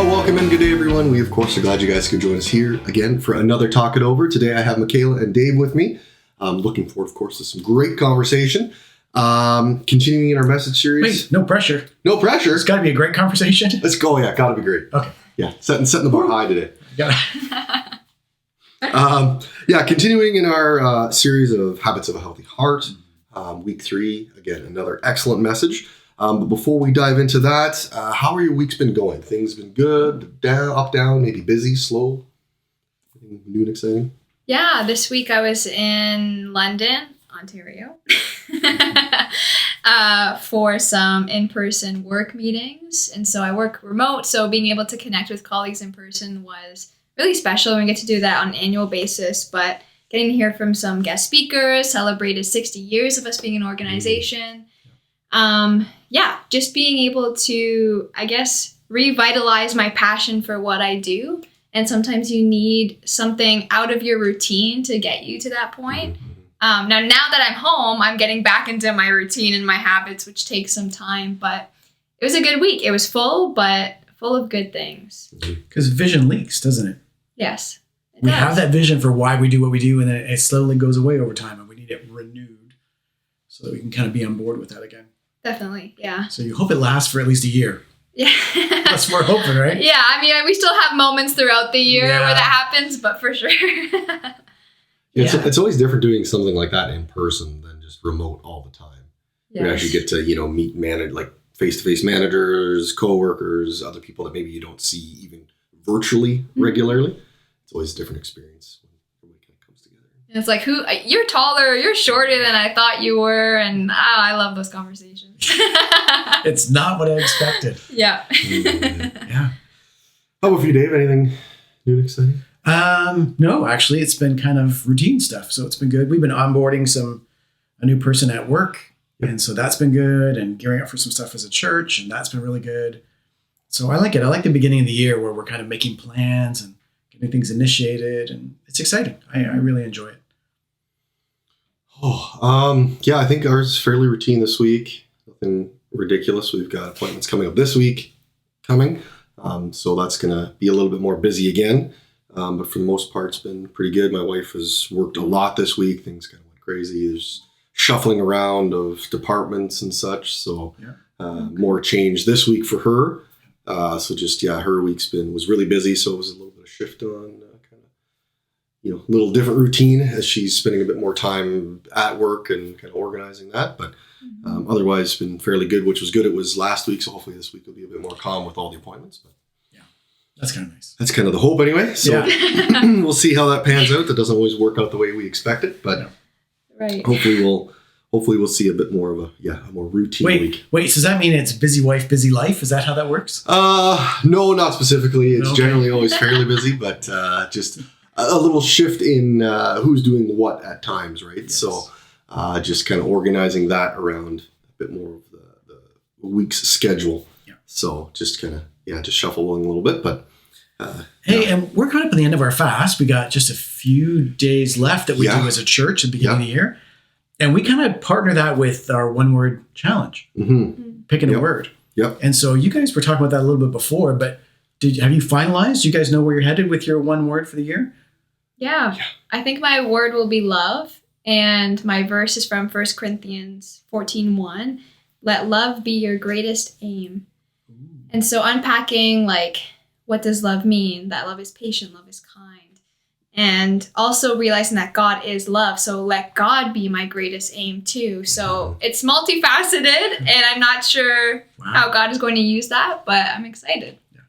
Well, welcome and good day, everyone. We, of course, are glad you guys could join us here again for another Talk It Over. Today, I have Michaela and Dave with me. I'm looking forward, of course, to some great conversation. Continuing in our message series. Wait, no pressure. No pressure. It's got to be a great conversation. Let's go. Yeah, got to be great. Okay. Yeah, setting the bar high today. Got it. Continuing in our series of Habits of a Healthy Heart. Week 3, again, another excellent message. But before we dive into that, how are your weeks been going? Things been good, down, up, down, maybe busy, slow? Anything new and exciting? Yeah, this week I was in London, Ontario, for some in-person work meetings. And so I work remote, so being able to connect with colleagues in person was really special. And we get to do that on an annual basis, but getting to hear from some guest speakers, celebrated 60 years of us being an organization. Just being able to, I guess, revitalize my passion for what I do. And sometimes you need something out of your routine to get you to that point. Now that I'm home, I'm getting back into my routine and my habits, which takes some time. But it was a good week. It was full, but full of good things. Because vision leaks, doesn't it? Yes. We have that vision for why we do what we do, and then it slowly goes away over time, and we need it renewed so that we can kind of be on board with that again. Definitely, yeah. So you hope it lasts for at least a year. Yeah. That's what we're hoping, right? Yeah, I mean, we still have moments throughout the year where that happens, but for sure. It's always different doing something like that in person than just remote all the time. Yes. You actually get to, meet face-to-face managers, coworkers, other people that maybe you don't see even virtually regularly. It's always a different experience when everybody kind of comes together. And it's like, you're taller, you're shorter than I thought you were, and I love those conversations. It's not what I expected. Yeah. Yeah. How about for you, Dave? Anything new and exciting? No, actually, it's been kind of routine stuff, so it's been good. We've been onboarding a new person at work, and so that's been good, and gearing up for some stuff as a church, and that's been really good. So I like it. I like the beginning of the year where we're kind of making plans and getting things initiated, and it's exciting. I really enjoy it. I think ours is fairly routine this week. Nothing ridiculous. We've got appointments coming up this week so that's going to be a little bit more busy again. But for the most part, it's been pretty good. My wife has worked a lot this week. Things kind of went crazy. There's shuffling around of departments and such. So more change this week for her. Her week's was really busy. So it was a little bit of shift on a little different routine as she's spending a bit more time at work and kind of organizing that. But otherwise, it's been fairly good, which was good. It was last week. So hopefully this week will be a bit more calm with all the appointments. But that's kind of nice. That's kind of the hope anyway. So we'll see how that pans out. That doesn't always work out the way we expect it, but hopefully we'll see a bit more of a more routine week. Wait, so does that mean it's busy wife, busy life? Is that how that works? No, not specifically. It's generally always fairly busy, but just a little shift in who's doing what at times, right? Yes. So just kind of organizing that around a bit more of the week's schedule. Yeah. So just kind of just shuffling a little bit, but and we're coming up at the end of our fast. We got just a few days left that we do as a church at the beginning of the year. And we kind of partner that with our one-word challenge, picking a word. Yep. And so you guys were talking about that a little bit before, but have you finalized? Do you guys know where you're headed with your one word for the year? Yeah. I think my word will be love. And my verse is from 1 Corinthians 14:1. Let love be your greatest aim. And so unpacking, what does love mean? That love is patient, love is kind. And also realizing that God is love. So let God be my greatest aim too. So it's multifaceted, and I'm not sure how God is going to use that, but I'm excited. Yeah,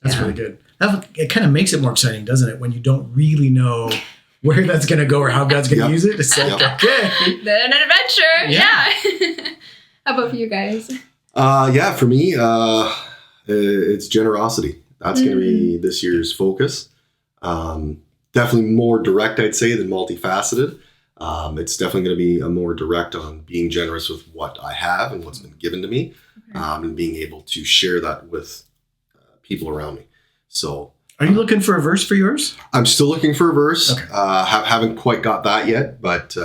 that's really good. It kind of makes it more exciting, doesn't it? When you don't really know where that's going to go or how God's going to use it. It's like, okay. Then an adventure. Yeah. How about for you guys? For me, it's generosity. That's going to be this year's focus. Definitely more direct, I'd say, than multifaceted. It's definitely going to be a more direct on being generous with what I have and what's been given to me, and being able to share that with people around me. So, are you looking for a verse for yours? I'm still looking for a verse. Okay. Haven't quite got that yet, but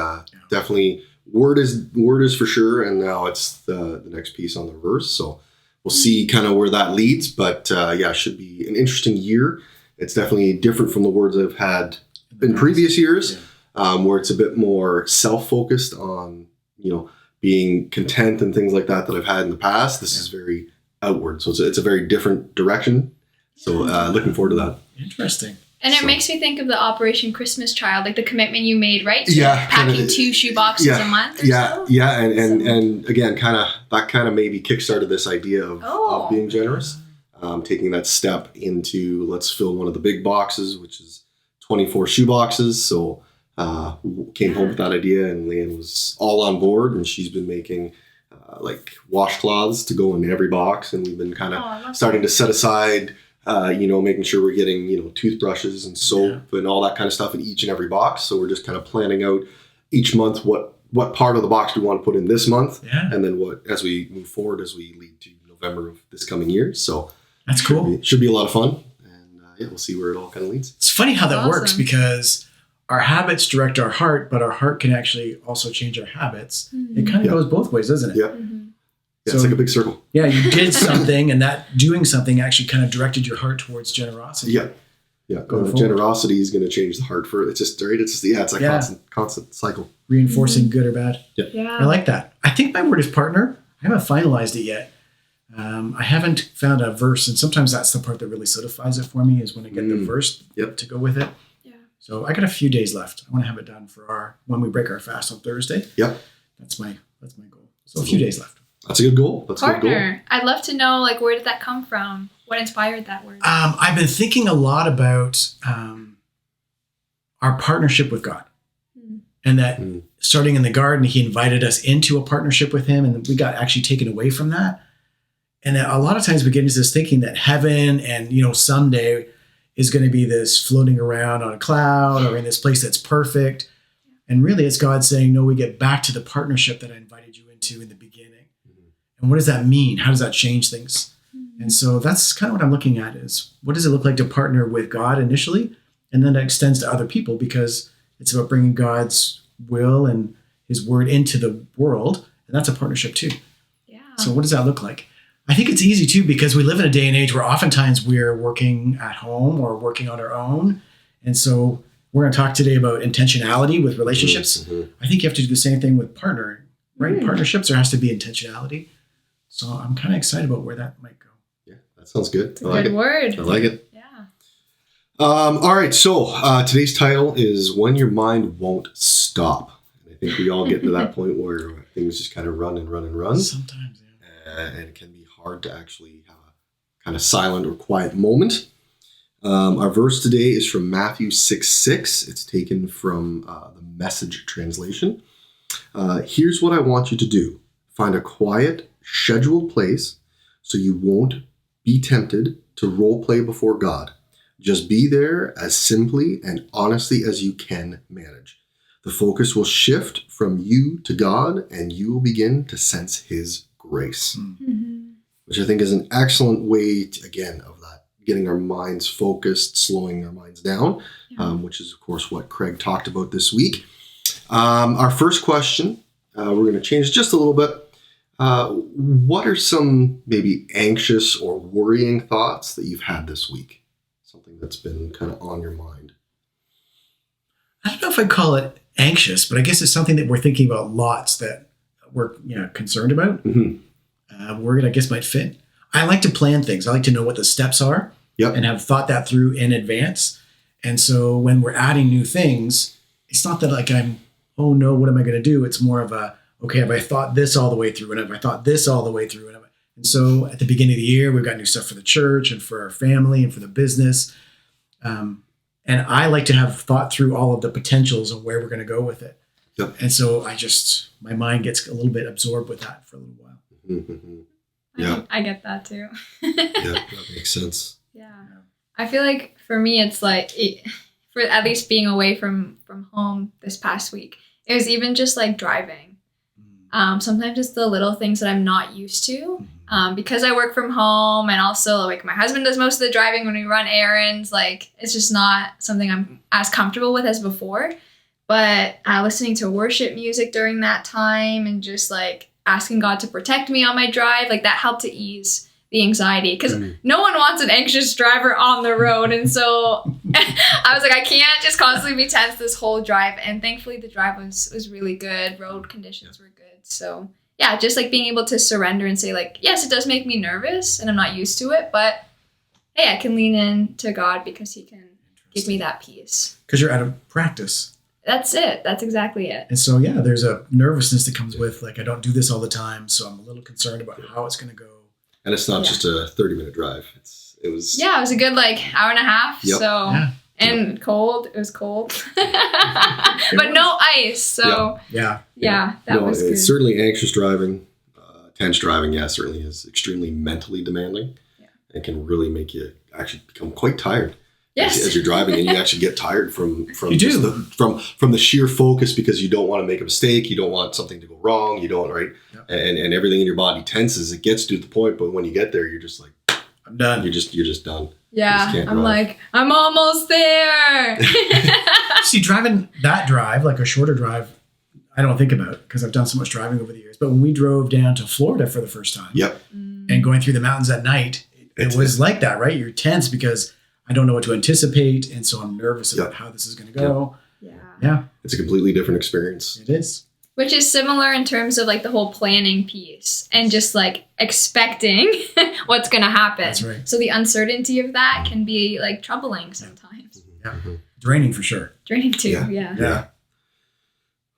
definitely word is for sure. And now it's the next piece on the verse. So we'll see kind of where that leads. But yeah, should be an interesting year. It's definitely different from the words I've had in previous years, where it's a bit more self-focused on, being content and things like that I've had in the past. This is very outward. So it's a very different direction. So looking forward to that. Interesting. And it makes me think of the Operation Christmas Child, like the commitment you made, right? To Yeah. packing 2 shoe boxes a month or so? Yeah. And again, that maybe kickstarted this idea of being generous. Taking that step into let's fill one of the big boxes, which is 24 shoe boxes. So came home with that idea, and Leanne was all on board, and she's been making like washcloths to go in every box. And we've been kind of starting to set aside making sure we're getting, toothbrushes and soap and all that kind of stuff in each and every box. So we're just kind of planning out each month what part of the box we want to put in this month. Yeah. And then as we move forward, as we lead to November of this coming year. So that's cool. Should be a lot of fun. And we'll see where it all kind of leads. It's funny how that works, because our habits direct our heart, but our heart can actually also change our habits. Mm-hmm. It kind of goes both ways, doesn't it? Yeah. Mm-hmm. Yeah, it's like a big circle. Yeah, you did something, and that doing something actually kind of directed your heart towards generosity. Yeah. Yeah. Generosity is going to change the heart for it. It's just, right? It's a constant cycle. Reinforcing good or bad. Yeah. I like that. I think my word is partner. I haven't finalized it yet. I haven't found a verse, and sometimes that's the part that really solidifies it for me, is when I get the verse to go with it. Yeah. So I got a few days left. I want to have it done for when we break our fast on Thursday. Yep. That's my goal. So a few days left. That's a good goal. Partner. I'd love to know, where did that come from? What inspired that word? I've been thinking a lot about our partnership with God. And that starting in the garden, he invited us into a partnership with him, and we got actually taken away from that. And a lot of times we get into this thinking that heaven and, someday is going to be this floating around on a cloud or in this place that's perfect. And really it's God saying, no, we get back to the partnership that I invited you into in the beginning. And what does that mean? How does that change things? And so that's kind of what I'm looking at, is what does it look like to partner with God initially? And then that extends to other people, because it's about bringing God's will and his word into the world. And that's a partnership too. Yeah. So what does that look like? I think it's easy too, because we live in a day and age where oftentimes we're working at home or working on our own. And so we're going to talk today about intentionality with relationships. Mm-hmm. I think you have to do the same thing with partnering, right? Mm-hmm. Partnerships, there has to be intentionality. So I'm kind of excited about where that might go. Yeah, that sounds good. It's a good word. I like it. Yeah. All right. So today's title is When Your Mind Won't Stop. And I think we all get to that point where things just kind of run and run and run. Sometimes, yeah. And it can be hard to actually have a kind of silent or quiet moment. Our verse today is from Matthew 6:6. It's taken from the Message translation. Here's what I want you to do. Find a quiet, scheduled place so you won't be tempted to role play before God. Just be there as simply and honestly as you can manage. The focus will shift from you to God, and you will begin to sense his grace, which I think is an excellent way to, again, of that, getting our minds focused, slowing our minds down, which is, of course, what Craig talked about this week. Our first question, we're going to change just a little bit. What are some maybe anxious or worrying thoughts that you've had this week? Something that's been kind of on your mind. I don't know if I'd call it anxious, but I guess it's something that we're thinking about lots, that we're concerned about. Mm-hmm. Word, I guess, might fit. I like to plan things. I like to know what the steps are and have thought that through in advance. And so when we're adding new things, it's not that I'm, oh no, what am I going to do? It's more of a, okay, have I thought this all the way through? And have I thought this all the way through? And so at the beginning of the year, we've got new stuff for the church and for our family and for the business. And I like to have thought through all of the potentials of where we're going to go with it. Yep. And so my mind gets a little bit absorbed with that for a little while. Mm-hmm. Yeah. I get that too. Yeah, that makes sense. Yeah. I feel like for me, it's for at least being away from home this past week, it was even just driving. Sometimes it's the little things that I'm not used to because I work from home, and also my husband does most of the driving when we run errands. It's just not something I'm as comfortable with as before. But listening to worship music during that time and just asking God to protect me on my drive, that helped to ease the anxiety, because no one wants an anxious driver on the road. And so I was like, I can't just constantly be tense this whole drive. And thankfully the drive was really good. Road conditions were good. So yeah, just like being able to surrender and say like, yes, it does make me nervous and I'm not used to it, but hey, I can lean in to God because he can give me that peace. Because you're out of practice. That's it. That's exactly it. And so, yeah, there's a nervousness that comes with, like, I don't do this all the time, so I'm a little concerned about how it's going to go. And it's not just a 30-minute drive. It was a good like hour and a half. Yep. So and cold. It was cold, but no ice. So that was good. It's certainly anxious driving, tense driving. Yeah, certainly is extremely mentally demanding, and can really make you actually become quite tired. Yes. As you're driving, and you actually get tired from you do. from the sheer focus, because you don't want to make a mistake, you don't want something to go wrong, you don't and everything in your body tenses. It gets to the point, but when you get there, you're just like, I'm done. You're just done. Yeah, I'm like, I'm almost there. See, driving that drive, like a shorter drive, I don't think about because I've done so much driving over the years. But when we drove down to Florida for the first time, and going through the mountains at night, it was like that, right? You're tense because I don't know what to anticipate, and so I'm nervous about how this is going to go. Yeah. It's a completely different experience. It is. Which is similar in terms of like the whole planning piece and just like expecting what's going to happen. That's right. So the uncertainty of that can be like troubling sometimes. Yeah. Draining for sure. Draining too. Yeah.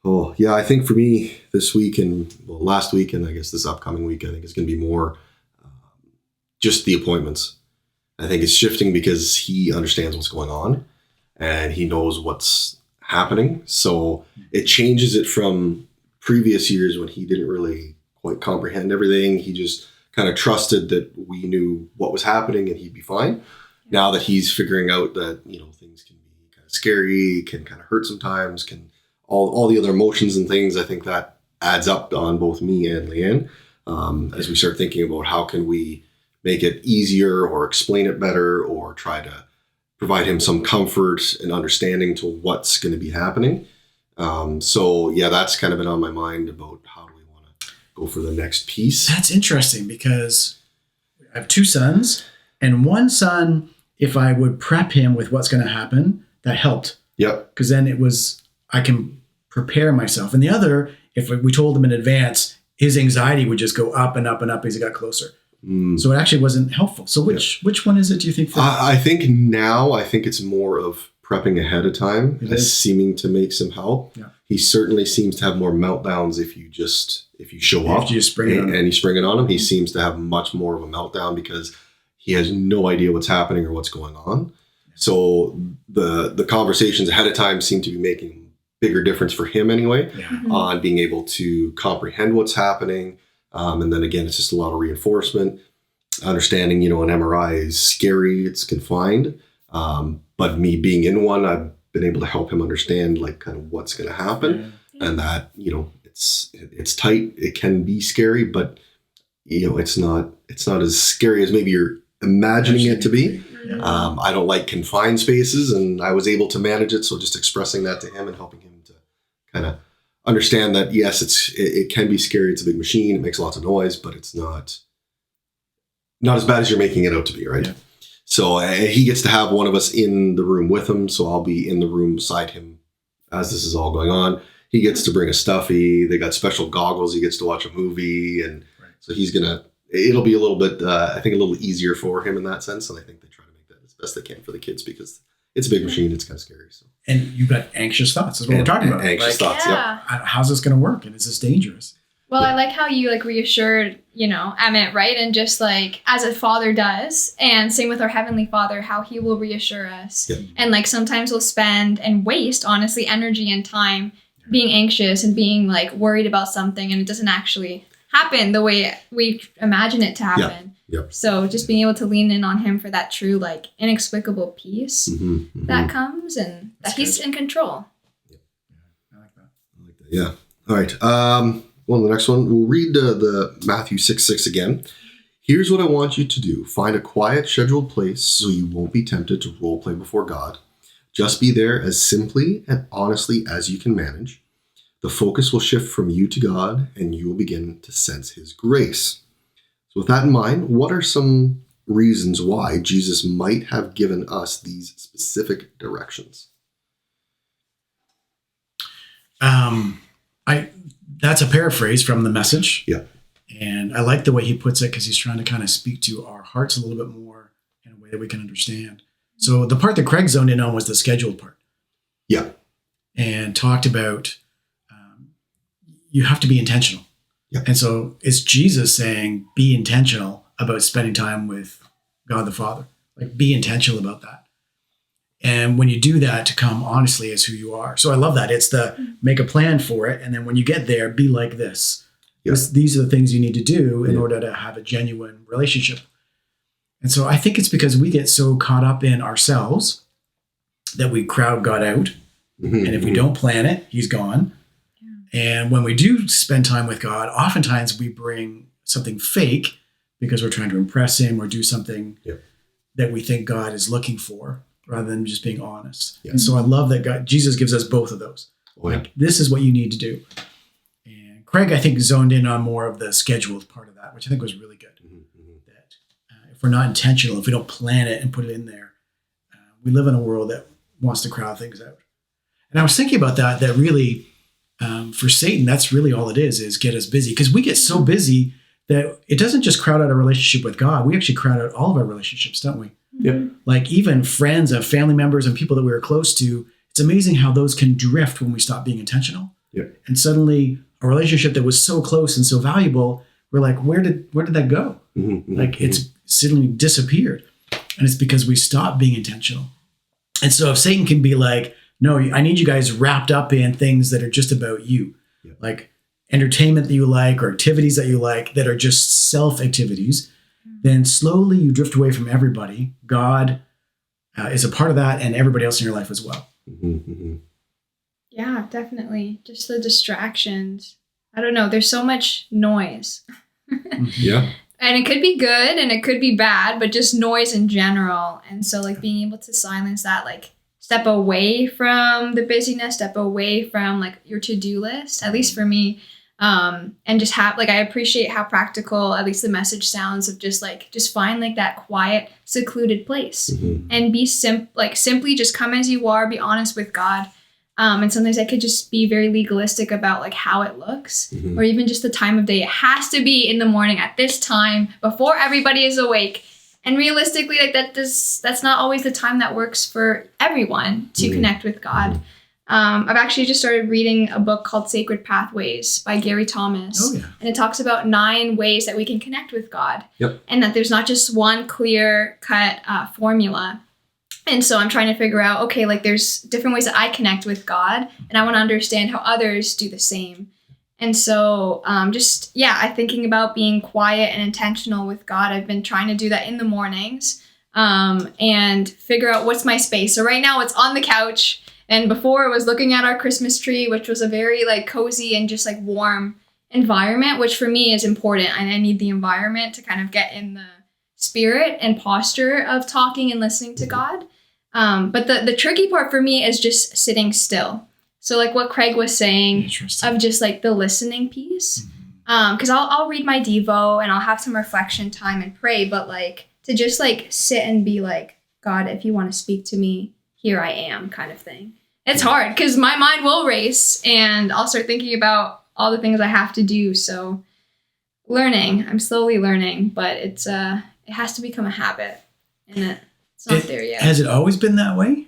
Oh, yeah. I think for me this week and last week, and I guess this upcoming week, I think it's going to be more just the appointments. I think it's shifting because he understands what's going on and he knows what's happening. So it changes it from previous years when he didn't really quite comprehend everything. He just kind of trusted that we knew what was happening and he'd be fine. Now that he's figuring out that, things can be kind of scary, can kind of hurt sometimes, can all the other emotions and things, I think that adds up on both me and Leanne as we start thinking about how can we make it easier or explain it better or try to provide him some comfort and understanding to what's going to be happening. That's kind of been on my mind about how do we want to go for the next piece. That's interesting because I have two sons, and one son, if I would prep him with what's going to happen, that helped. Yep. Because then I can prepare myself. And the other, if we told him in advance, his anxiety would just go up and up and up as he got closer. So it actually wasn't helpful. So which one is it, do you think? I think it's more of prepping ahead of time as seeming to make some help. Yeah. He certainly seems to have more meltdowns if you show up and you spring it on him. He seems to have much more of a meltdown because he has no idea what's happening or what's going on. So the conversations ahead of time seem to be making a bigger difference for him anyway, on being able to comprehend what's happening. And then again, it's just a lot of reinforcement, understanding, an MRI is scary, it's confined. But me being in one, I've been able to help him understand like kind of what's going to happen and that, it's tight. It can be scary, but it's not as scary as maybe you're imagining it to be. I don't like confined spaces and I was able to manage it. So just expressing that to him and helping him to kind of understand that, yes, it can be scary. It's a big machine. It makes lots of noise, but it's not as bad as you're making it out to be, right? Yeah. So he gets to have one of us in the room with him. So I'll be in the room beside him as this is all going on. He gets to bring a stuffy. They got special goggles. He gets to watch a movie. And so it'll be a little bit, I think a little easier for him in that sense. And I think they try to make that as best they can for the kids because it's a big machine. It's kind of scary. So. And you've got anxious thoughts is what we're talking about. Anxious thoughts, How's this going to work? And is this dangerous? Well, I like how you like reassured, Emmett, right? And just like as a father does, and same with our Heavenly Father, how he will reassure us. Yep. And like sometimes we'll spend and waste, honestly, energy and time being anxious and being like worried about something and it doesn't actually happen the way we imagine it to happen. Yep. So just being able to lean in on him for that true, like inexplicable peace that comes and that he's in control. Yep. I like that. Yeah. All right. The next one, we'll read the Matthew 6:6 again. Here's what I want you to do. Find a quiet, scheduled place so you won't be tempted to role play before God. Just be there as simply and honestly as you can manage. The focus will shift from you to God and you will begin to sense his grace. So with that in mind, what are some reasons why Jesus might have given us these specific directions? That's a paraphrase from the Message. Yeah. And I like the way he puts it because he's trying to kind of speak to our hearts a little bit more in a way that we can understand. So the part that Craig zoned in on was the scheduled part. Yeah. And talked about you have to be intentional. Yeah. And so it's Jesus saying, be intentional about spending time with God the Father. Like, be intentional about that. And when you do that, to come honestly as who you are. So I love that. It's the make a plan for it. And then when you get there, be like this. Yeah. These are the things you need to do in order to have a genuine relationship. And so I think it's because we get so caught up in ourselves that we crowd God out. Mm-hmm. And if we don't plan it, he's gone. Yeah. And when we do spend time with God, oftentimes we bring something fake because we're trying to impress him or do something that we think God is looking for, rather than just being honest. Yeah. And so I love that Jesus gives us both of those. Oh, yeah. Like, this is what you need to do. And Craig, I think, zoned in on more of the scheduled part of that, which I think was really good. Mm-hmm. That if we're not intentional, if we don't plan it and put it in there, we live in a world that wants to crowd things out. And I was thinking about that really, for Satan, that's really all it is get us busy. Because we get so busy that it doesn't just crowd out our relationship with God. We actually crowd out all of our relationships, don't we? Yep. Like even friends and family members and people that we were close to, it's amazing how those can drift when we stop being intentional. Yep. And suddenly a relationship that was so close and so valuable, we're like, where did that go? Mm-hmm. Like it's suddenly disappeared. And it's because we stopped being intentional. And so if Satan can be like, no, I need you guys wrapped up in things that are just about you, like entertainment that you like or activities that you like that are just self-activities, then slowly you drift away from everybody. God is a part of that and everybody else in your life as well. Mm-hmm. Yeah, definitely. Just the distractions. I don't know. There's so much noise. Yeah. And it could be good and it could be bad, but just noise in general. And so like being able to silence that, like step away from the busyness, step away from like your to-do list, at least for me. And just have, like, I appreciate how practical, at least the message sounds of just find like that quiet, secluded place and be simply just come as you are, be honest with God. And sometimes I could just be very legalistic about like how it looks or even just the time of day. It has to be in the morning at this time before everybody is awake. And realistically, like that's not always the time that works for everyone to connect with God. I've actually just started reading a book called Sacred Pathways by Gary Thomas. Oh, yeah. And it talks about 9 ways that we can connect with God. Yep. And that there's not just one clear-cut formula. And so I'm trying to figure out, okay, like there's different ways that I connect with God, and I want to understand how others do the same. And so I'm thinking about being quiet and intentional with God. I've been trying to do that in the mornings and figure out what's my space. So right now it's on the couch. And before it was looking at our Christmas tree, which was a very like cozy and just like warm environment, which for me is important. And I need the environment to kind of get in the spirit and posture of talking and listening to God. But the tricky part for me is just sitting still. So like what Craig was saying of just like the listening piece. Because I'll read my Devo and I'll have some reflection time and pray. But like to just like sit and be like, God, if you want to speak to me, here I am kind of thing. It's hard because my mind will race and I'll start thinking about all the things I have to do. So I'm slowly learning, but it has to become a habit and it's not there yet. Has it always been that way?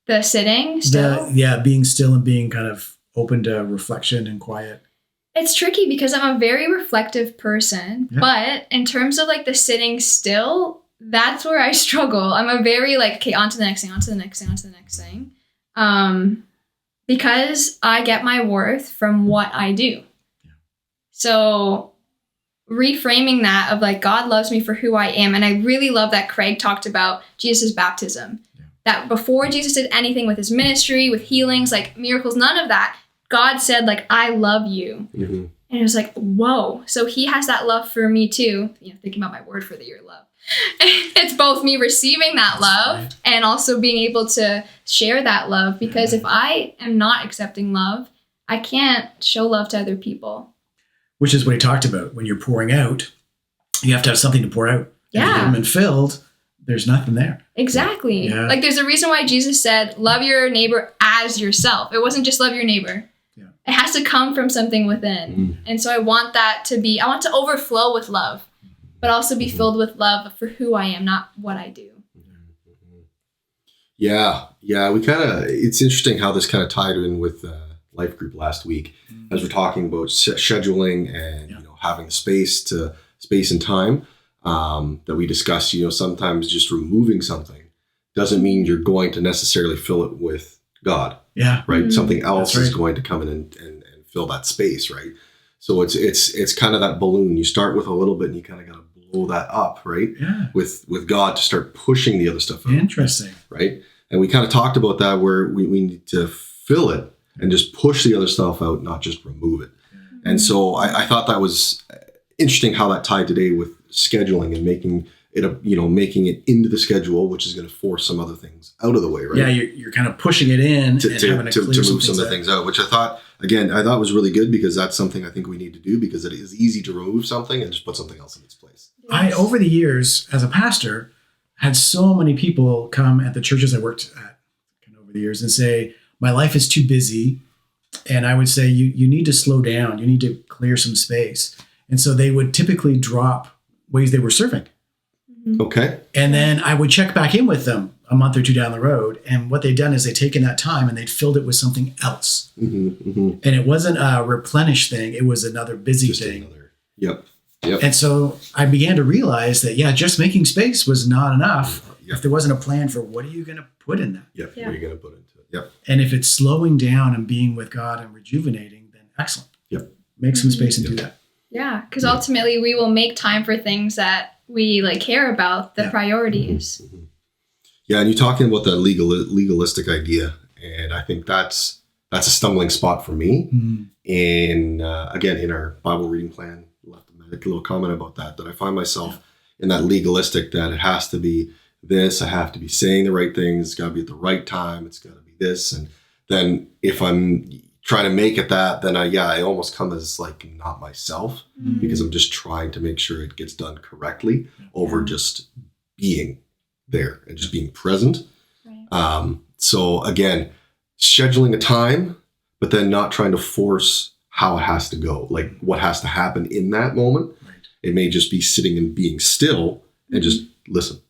The sitting still? Being still and being kind of open to reflection and quiet. It's tricky because I'm a very reflective person, but in terms of like the sitting still, that's where I struggle. I'm a very like, okay, on to the next thing, on to the next thing, on to the next thing. Because I get my worth from what I do. Yeah. So reframing that of like, God loves me for who I am. And I really love that Craig talked about Jesus' baptism. Yeah. That before Jesus did anything with his ministry, with healings, like miracles, none of that, God said like, I love you. Mm-hmm. And it was like, whoa. So he has that love for me too. Thinking about my word for the year, love. It's both me receiving that love and also being able to share that love, because if I am not accepting love, I can't show love to other people. Which is what he talked about. When you're pouring out, you have to have something to pour out. Yeah. If you haven't been filled, there's nothing there. Exactly. Yeah. Like there's a reason why Jesus said, love your neighbor as yourself. It wasn't just love your neighbor. Yeah. It has to come from something within. Mm-hmm. And so I want to overflow with love, but also be filled with love for who I am, not what I do. Yeah. It's interesting how this kind of tied in with Life Group last week, as we're talking about scheduling and having space and time that we discussed. Sometimes just removing something doesn't mean you're going to necessarily fill it with God. Yeah. Right. Mm-hmm. Something else That's is right. going to come in and fill that space. Right. So it's kind of that balloon. You start with a little bit and you kind of got to blow that up. Right. Yeah. With God to start pushing the other stuff out. Interesting. Right. And we kind of talked about that where we need to fill it and just push the other stuff out, not just remove it. Yeah. And so I thought that was interesting how that tied today with scheduling and making it into the schedule, which is going to force some other things out of the way, right? Yeah, you're kind of pushing it in to having to move some of the things out, which I thought was really good, because that's something I think we need to do, because it is easy to remove something and just put something else in its place. I, over the years as a pastor, had so many people come at the churches I worked at over the years and say, my life is too busy. And I would say, you need to slow down. You need to clear some space. And so they would typically drop ways they were serving. Okay. And then I would check back in with them a month or two down the road. And what they'd done is they'd taken that time and they'd filled it with something else. Mm-hmm, mm-hmm. And it wasn't a replenish thing. It was another busy thing. Yep. And so I began to realize that, just making space was not enough. Yep. If there wasn't a plan for what are you going to put in that? Yep. What are you going to put into it? Yep. And if it's slowing down and being with God and rejuvenating, then excellent. Yep. Make some space and do that. Yeah, because ultimately we will make time for things that we care about, the priorities. Mm-hmm. Yeah, and you're talking about the legalistic idea, and I think that's a stumbling spot for me. Mm-hmm. And again, in our Bible reading plan, left a little comment about that I find myself in that legalistic, that it has to be this, I have to be saying the right things, it's got to be at the right time, it's got to be this, and then if I'm trying to make it that, then I almost come as like not myself, because I'm just trying to make sure it gets done correctly over just being there and just being present. Right. So again, scheduling a time, but then not trying to force how it has to go, like what has to happen in that moment. Right. It may just be sitting and being still and just listen.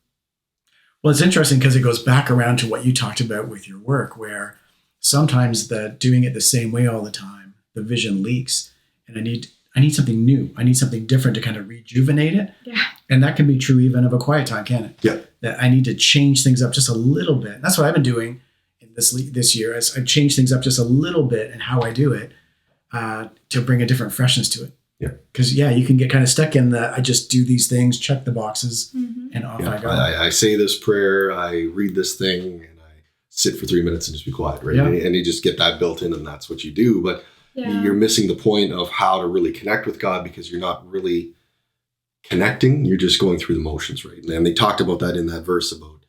Well, it's interesting because it goes back around to what you talked about with your work, where sometimes doing it the same way all the time, the vision leaks, and I need something new. I need something different to kind of rejuvenate it. Yeah. And that can be true even of a quiet time, can it? Yeah. That I need to change things up just a little bit. And that's what I've been doing in this year. As I've changed things up just a little bit in how I do it to bring a different freshness to it. Yeah. Because you can get kind of stuck in I just do these things, check the boxes, and off I go. I say this prayer, I read this thing, and I sit for 3 minutes and just be quiet, right? Yeah. And you just get that built in, and that's what you do. But you're missing the point of how to really connect with God, because you're not really connecting. You're just going through the motions, right? And they talked about that in that verse about,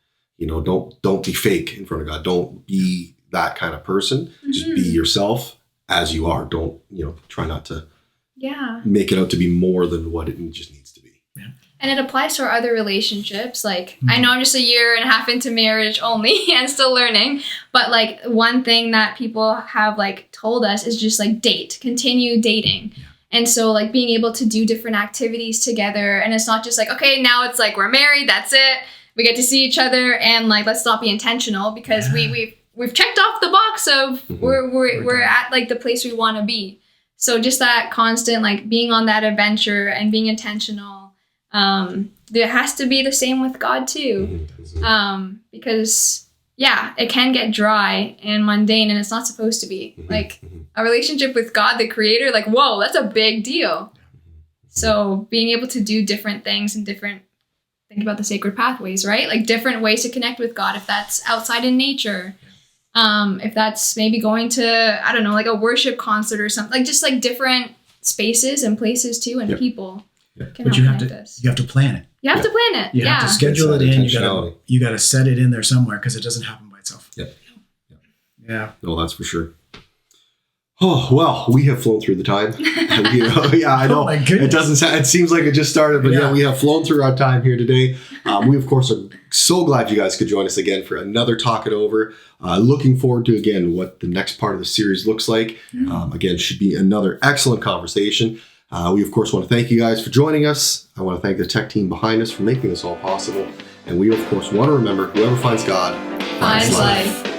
don't be fake in front of God. Don't be that kind of person. Mm-hmm. Just be yourself as you are. Don't, try not to make it out to be more than what it just needs to be. Yeah. And it applies to our other relationships. Like, I know I'm just 1.5 years into marriage only and still learning. But like one thing that people have told us is just continue dating. Yeah. And so like being able to do different activities together. And it's not just okay, now it's we're married, that's it. We get to see each other, and let's not be intentional, because we've checked off the box of we're at the place we want to be. So just that constant being on that adventure and being intentional. It has to be the same with God too. Because it can get dry and mundane, and it's not supposed to be. A relationship with God, the creator, whoa, that's a big deal. So being able to do different things and think about the sacred pathways, right? Different ways to connect with God, if that's outside in nature. If that's maybe going to, I don't know, a worship concert or something, just different spaces and places too, and people. Yeah. But you have to plan it. You have to plan it. You have to schedule it in. You got to set it in there somewhere, because it doesn't happen by itself. Yeah. No, that's for sure. Oh, well, we have flown through the time. Yeah, I know. Oh my goodness. It seems like it just started, but yeah, we have flown through our time here today. We, of course, are so glad you guys could join us again for another Talk It Over. Looking forward to, again, what the next part of the series looks like. Again, should be another excellent conversation. We, of course, want to thank you guys for joining us. I want to thank the tech team behind us for making this all possible. And we, of course, want to remember, whoever finds God Finds life.